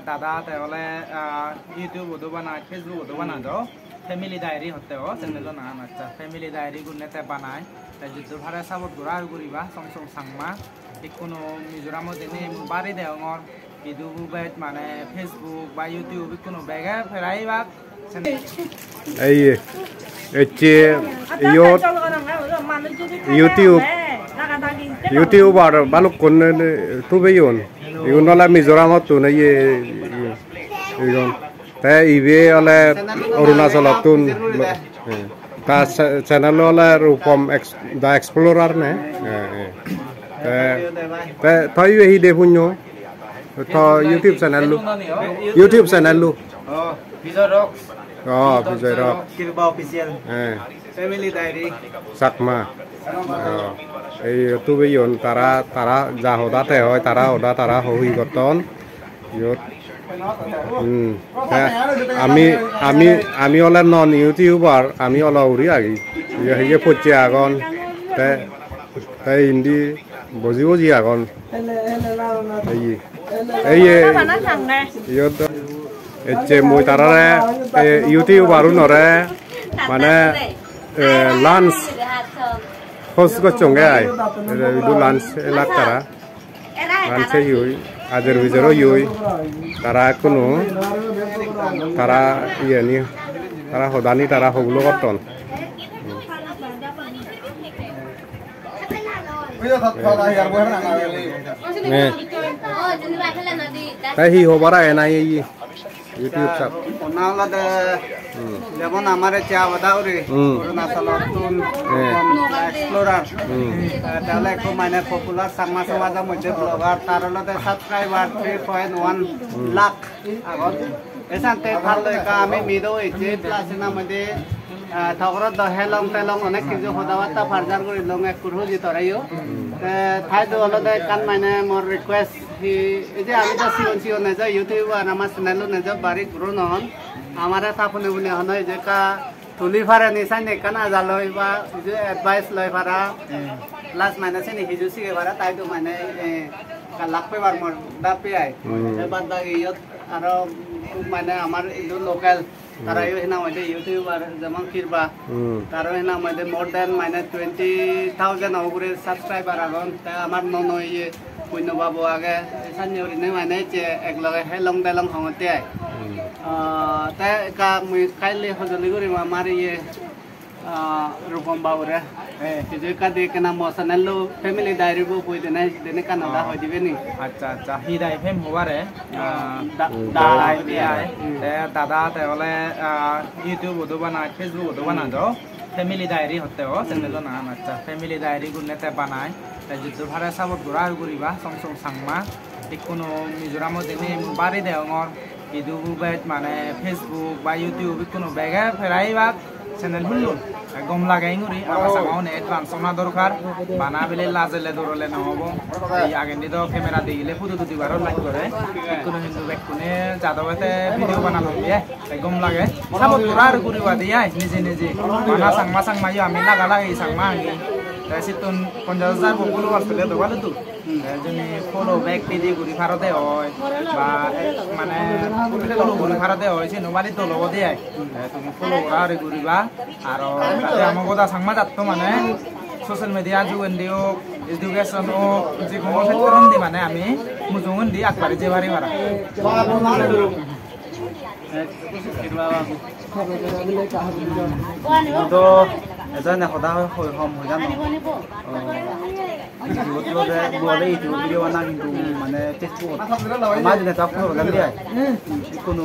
দাদা তেহলে ইউটিউবতো বানায় ফেসবুকতো বানা যাও ফ্যামিলি ডায়েরি হতেও চ্যানেল নাম আচ্ছা ফ্যামিলি ডায়েরি গুণতে বানায় তাই যদি ভাড়া সাপোর্ট করা করিবা সং সং সাংমা ঠিক কোনো মিজোরামত এনে বাড়ি দেওয়ার ইউটিউব মানে ফেসবুক বা ইউটিউব কোনো বেগে ফেরাইবা এই এচে ইউটিউবার বালুক কোন তুবেয়ন ইউনলা মিজোরামত তো নাই ইগন তাই ইবে হলে অরুণাচলত তুন তা চ্যানেল হলে রূপম দা এক্সপ্লোরার নে তাই এই দেখুন তো ইউটিউব চ্যানেল লু বিজয় রক্স বিজয় রক কিরবা অফিসিয়াল ফ্যামিলি ডায়েরি সাকমা এই তুবেয়ন তারা যা হদাতে হয় তারা তারা হই গতন ইয়ত আমি হলে নন ইউটিউবার আমি হলে উড়ি আগি ইয়ে পচে আগন তাই হিন্দি বুঝি বুঝি আগন ইয়ত এচে মই তারারে ইউটিউবার নরে মানে লাঞ্চ হোস্ট করছঙ্গে আই ইদু লাঞ্চ এলাক তারা লাঞ্চে ইউই আজের ভিজরও ইউই তারা কোনো তারা ইয়ে নি তারা হদানি তারা হগুলো করতন তাই হি হবারা এনাই ইউটিউব সাপ ওনালাদে যেমন আমারে চা বাদাউরি অরুণাচলত তুন এক্সপ্লোরার তাহলে একটু মানে পপুলার সাংমা সমাজের মধ্যে ব্লগার তার লগে সাবস্ক্রাইবার 3.1 লাখ আগত এসানতে ভাল লয়কা আমি মিদো এইচে প্লাসনা মধ্যে থগরত হেলং তেলং অনেক কিছু হদাওয়াতা ফারজার করি লং এক কুরহু জি তরাইও থাইতো অলদে কান মানে মোর রিকোয়েস্ট এই যে আমি তো সিওন নেজা ইউটিউবার আমার চ্যানেল নেজা বাড়ি গ্রো নহন আমারে তাপনে বুনে হনয় যে কা তুলি ফারে নিসাই নে কানা জালই বা যে এডভাইস লয় ফারা প্লাস মাইনাস নি হিজু সিগে ফারা তাই তো মানে কা লাখ পেবার মোর দাপি আই এবার দা ইয়ত আর মানে আমার ইদু লোকাল তারা এনা মধ্যে ইউটিউবার যেমন কিরবা তারা এনা মধ্যে মোর দেন মানে 20,000 উপরে সাবস্ক্রাইবার আগন তা আমার ননই পুণ্যবাবু আগে সানিয়রিনে মানে যে একলগে হেলং দেলং হমতে আই তা কা মুই কাইলে হজলি করি আমার ইয়ে রূপম বাবুরে যে কা দেখে না চ্যানেল ফ্যামিলি ডায়েরি বো কই দেনে দেনে কানাডা হই দিবে নি আচ্ছা আচ্ছা হিদাই ফেম হবারে দালাই বিয়াই দাদা তাহলে ইউটিউবতো বানায় ফেসবুকতো বানা যাও ফ্যামিলি ডায়েরি হতেও চ্যানেল নাম আচ্ছা ফ্যামিলি ডায়েরি গুণতে বানায় তাই যদি ভাড়া সাপোর্ট করা করিবা সং সং সাংমা ঠিক কোনো মিজোরামত এনে বাড়ি দেওয়ার ইউটিউব মানে ফেসবুক বা ইউটিউব কোনো বেগে ফেরাইবা চ্যানেল খুলুন গম লাগাই গুড়ি আমার সামাউন এডভান্স সোনা দরকার বানা বেলে লাজেলে দৌড়লে নহব এই আগেন্দি তো ক্যামেরা দিলে ফুটো দুটিবারও লাইক করে কোনো হিন্দু ব্যক্তিনে যাদবতে ভিডিও বানানো দিয়ে গম লাগে সাপোর্ট করা আর করিবা দিয়ে নিজে নিজে বানা সাংমা আমি লাগা লাগে সাংমা আগে সিতুন 50,000 পপুলার করলে তো ভালো তো যদি ফলো ব্যাক পেজে ঘুরি ভারতে হয় বা মানে ফলো ঘুরি ভারতে হয় সে নোবালি তো লব দিয়ে তুমি ফলো করা আর ঘুরিবা আর আমার কথা সাংমা যাত মানে সোশ্যাল মিডিয়া যুগন দিও এডুকেশন ও যে কোনো ক্ষেত্রন দি মানে আমি মুজুগন দি আকবারে যে বাড়ি মারা তো এজনে সদা হম হৈ যাম বলে ইউটিউব ভিডিও বানা কিন্তু মানে ফেসবুক আমার যেটা তাপ করে গেল দিয়ে কোনো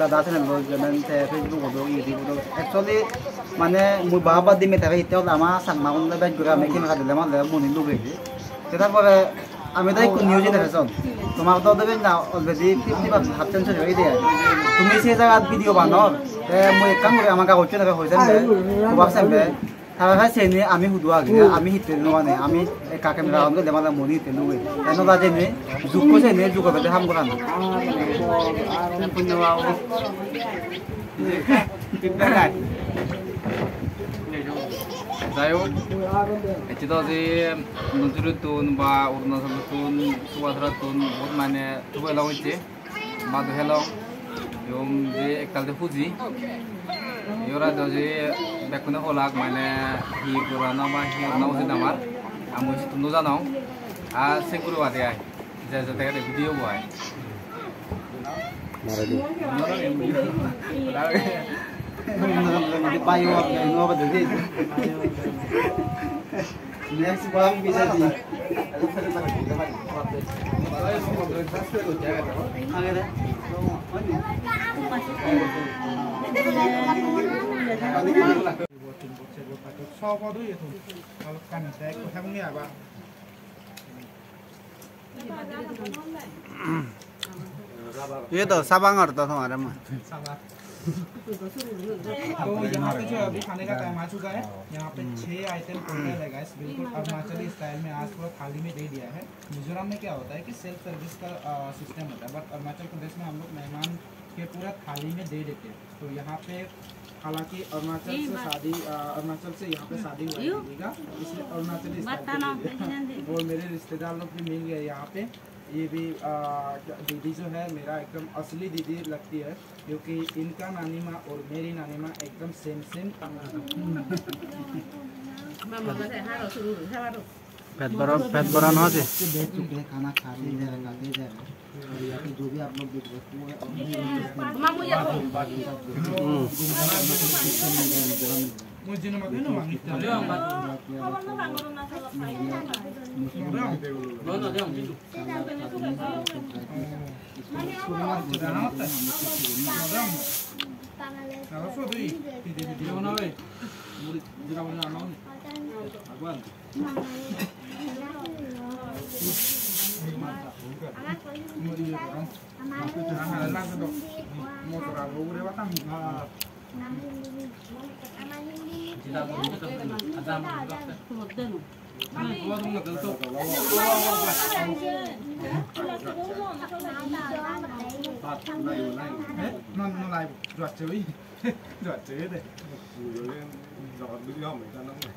দাদা চ্যানেল যেমন ফেসবুক হতো ইউটিউব হতো একচুয়ালি মানে মই বাবা দিমে তারা এতিয়াও আমার সাংমা কোনলে বাইক করে আমি কেমন দিলে আমার মনে লুগেছে তারপরে আমি তাই নিউ জেনারেশন তোমার তো দেবেন না অলরেডি 50% হয়ে দিয়ে তুমি সেই জায়গায় ভিডিও বানাও মই এক কাম করে আমার কাগজ চলে হয়ে যাবে খুব সামনে তারপরে সেনে আমি হুদু আগে আমি হিতে মানে আমি কাকে মেরা হন গেলে মানে মনি হিতে লুগে এনো বাজে নে যুগ কোসে নে যুগ হবে হাম করা না পুণ্যবাবু ঠিক আছে যাই হোক এটি যে নজরুল তুন বা অরুণাচল তুন সুবাধরা তুন বহুত মানে তুবাইলাম হচ্ছে মাদু হেলাম এবং যে এককালতে ফুজি এরা যে বেকুনে হলাক মানে হি পুরানো বা হি অন্য উচিত আমার আমি তুন জানাও আর সে করে বাদে আয় যে যাতে ভিডিও বয় payo no ba dili next bang bisa di ये तो साबांग अर्थ हमारे में तो यहाँ पे जो अभी खाने का टाइम आ चुका है यहाँ पे 6 आइटम टोटल है गाइस बिल्कुल अरुणाचली स्टाइल में आज पूरा थाली में दे दिया है। मिजोरम में क्या होता है कि सेल्फ सर्विस का सिस्टम होता है बट अरुणाचल प्रदेश में हम लोग मेहमान के पूरा थाली में दे देते हैं। तो यहाँ पे हालांकि अरुणाचल से यहाँ पे शादी हुआ है इसलिए अरुणाचली स्टाइल और मेरे रिश्तेदार लोग भी मिल गए यहाँ पे। ये भी दीदी जो है मेरा एकदम असली दीदी लगती है क्योंकि इनका नानी माँ और मेरी नानी माँ एकदम सेम पेट भरा ना से बैठ चुके हैं खाना खा ले जा रहे जो भी आप लोग देख रहे मुझे ना मत ना मांगते nó lại giọt chơi đấy giọt đứa không phải ta nóng này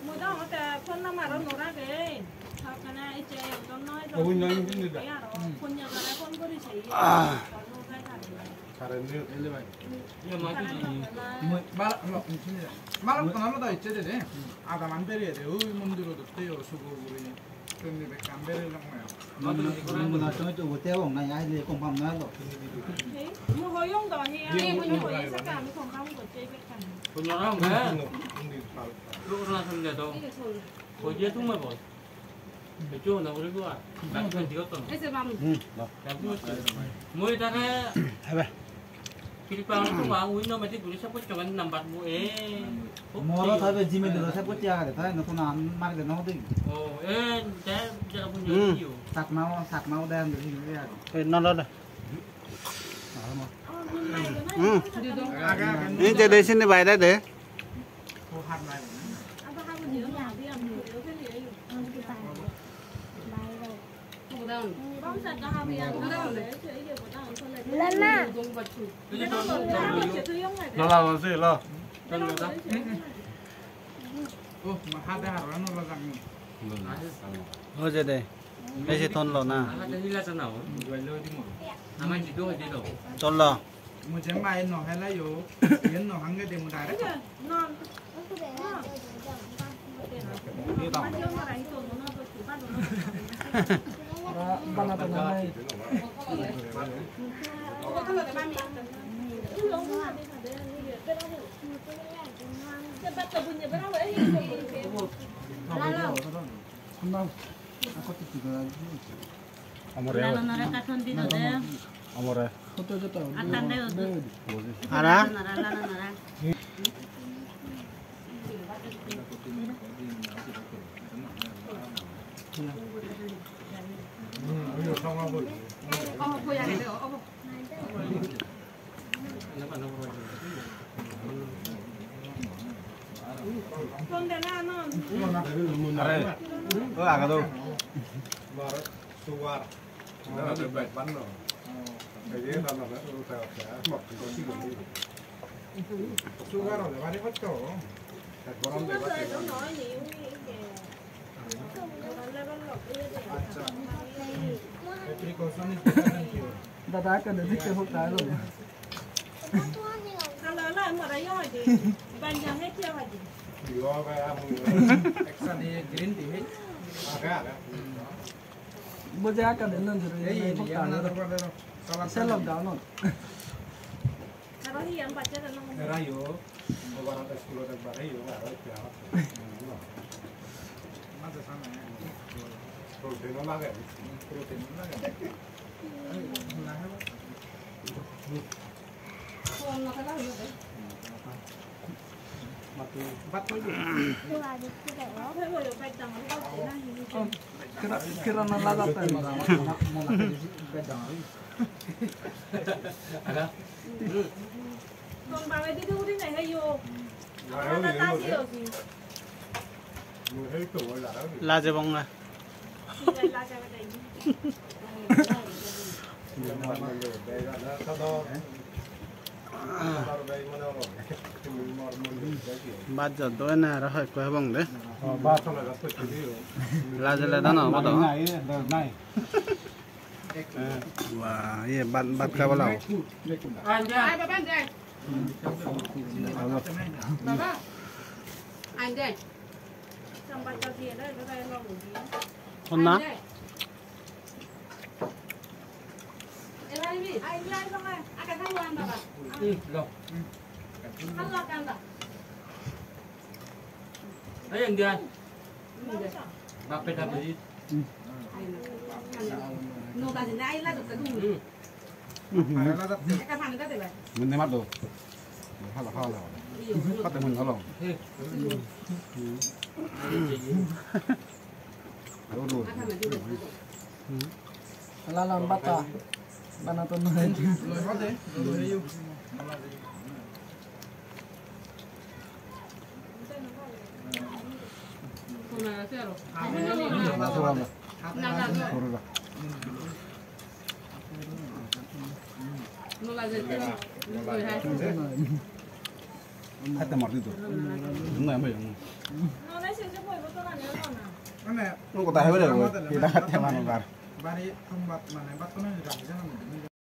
mua đó mà con nó mà nó nổ ra kìa thật cái này chơi con nói rồi con nhớ là con có đi xí 말로 나마다 있지 돼. 아다 만베리에 돼. 우리 몸들어도 돼요. 수고 우리. 근데 왜 감베리랑 뭐야? mình nói cho chủ tiêu ông này ai lấy công bằng nói rồi mua hồi用đó thì em mua hồi tất cả mấy phòng không có chơi cái cảnhคนเราแม่ลูกเราทำเดี๋ยวตัวคนเยอะทุ่มมาบ่ไปโจ้นะคนรู้ว่าแบบเป็นที่เขาต้น cái gì mà แบบพูดมวยตาแค่Philippines nó cũng bảo nó mà thích tụi sắp có cho anh nằm bạt mua mua nó thấy về gì mình được sắp có chia để thấy nó không làm mang để nó đi trái không nhiều nhiều sạc máu đen thì cái nó đó đâyนี่จะได้ชิ้นในใบได้เด้lên na nó là gì lo mà hai đại học nó là rằng thôi giờ đây đây sẽ thôn lò na thôn lò một chén bài nó hay là yo yến nó hàng cái tiền một đại đấy Ara? con đàn anh non. อะไรก็อ่ะกันดู sugar rồi bạn ấy bắt chỗ precaution is better than cure. Dadah kan dah dikit hok dah rồi. Kalau lah mau raya aja, banjangnya siapa aja? Extra di green tea है Bocah kan dah nanti ये hok ये dah mana rồi. terpada salah Saya lockdown on. Kalau yang baca dalam Rayo, orang tes kulo dan barayo, ada siapa? mana sana ya Protein mana kan? protein mana kan phone nó cái đó được đấy. bắt mới được Nó phải vừa được bạch đằng nó có thể là hình Kira nan laga apa yang mana? mau nak di bedang còn bà mày đi đâu thế này hay vô? Nó ta gì rồi gì? Người thấy tuổi là đó. Lajabong à. Thì đây là cái này. Bắt giờ tôi nè ra hơi quay bông đấy. Là đó nó bắt đầu. Wow, ये bắt cái bao lâu? Ai bà bạn đây? Bà anh đây. Trong bắt cho tiền đấy, cái đây lo ngủ gì? Con ná. Anh lên không ơi? Cái thằng loan bà. Rồi. Thằng loan can bà. Đấy anh đi anh. Bác phải làm gì? Nó ta chỉ nãy là được cái đủ. Cái thằng đó thì vậy. Mình thấy mắt đồ. Hay là bắt được mình nó lòng. Đồ đồ. Ala lambat ah. Bana tu nuhin. rồi bắt đấy rồi yêu Hãy một đi rồi. Đúng rồi mình. Nó lấy xe cho mày có tôi là nhớ rồi nào. mana Nó có tay với được rồi. Thì đã theo ăn vào. bari tempat mana bat kan ada di sana